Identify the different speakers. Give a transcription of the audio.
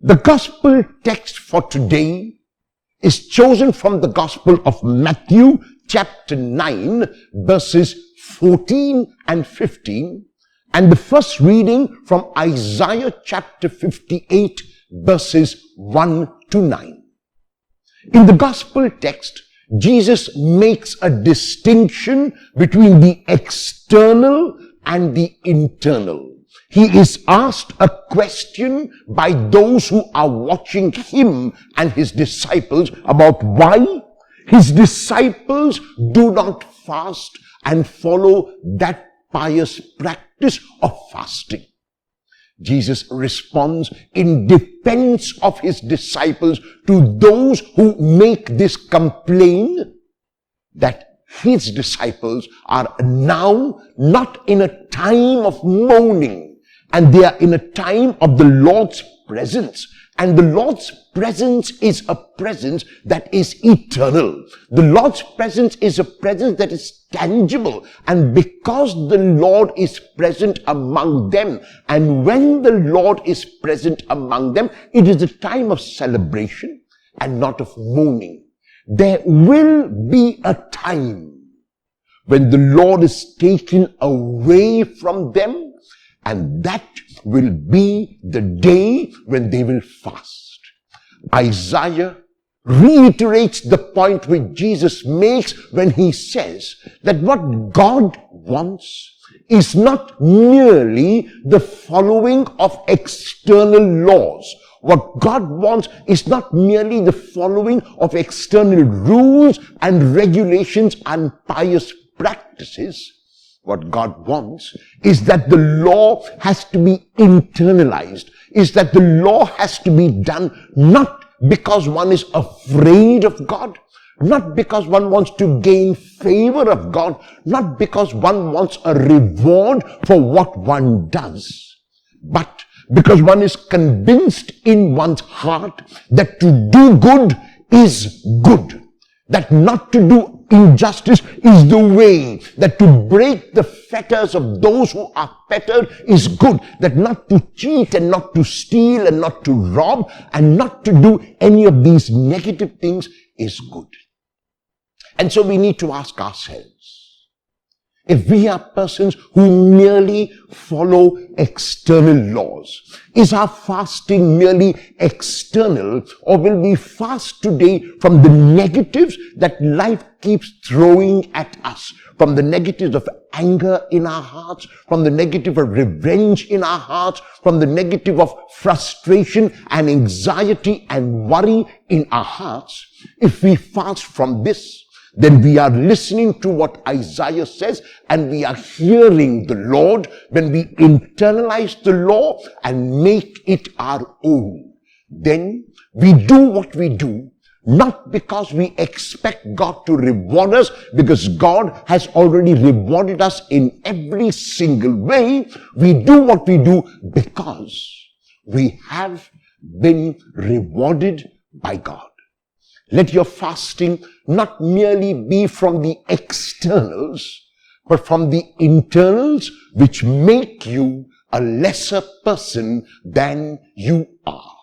Speaker 1: The gospel text for today is chosen from the Gospel of Matthew chapter 9 verses 14 and 15, and the first reading from Isaiah chapter 58 verses 1 to 9. In the gospel text, Jesus makes a distinction between the external and the internal. He is asked a question by those who are watching him and his disciples about why his disciples do not fast and follow that pious practice of fasting. Jesus responds in defense of his disciples to those who make this complaint that his disciples are now not in a time of mourning, and they are in a time of the Lord's presence. And the Lord's presence is a presence that is eternal. The Lord's presence is a presence that is tangible. And because the Lord is present among them, and when the Lord is present among them, it is a time of celebration and not of mourning. There will be a time when the Lord is taken away from them, and that will be the day when they will fast. Isaiah reiterates the point which Jesus makes when he says that what God wants is not merely the following of external laws. What God wants is not merely the following of external rules and regulations and pious practices. What God wants is that the law has to be internalized, is that the law has to be done not because one is afraid of God, not because one wants to gain favor of God, not because one wants a reward for what one does, but because one is convinced in one's heart that to do good is good, that not to do injustice is the way, that to break the fetters of those who are fettered is good, that not to cheat and not to steal and not to rob and not to do any of these negative things is good. And so we need to ask ourselves, if we are persons who merely follow external laws, is our fasting merely external, or will we fast today from the negatives that life keeps throwing at us, from the negatives of anger in our hearts, from the negative of revenge in our hearts, from the negative of frustration and anxiety and worry in our hearts? If we fast from this, then we are listening to what Isaiah says, and we are hearing the Lord when we internalize the law and make it our own. Then we do what we do, not because we expect God to reward us, because God has already rewarded us in every single way. We do what we do because we have been rewarded by God. Let your fasting not merely be from the externals, but from the internals, which make you a lesser person than you are.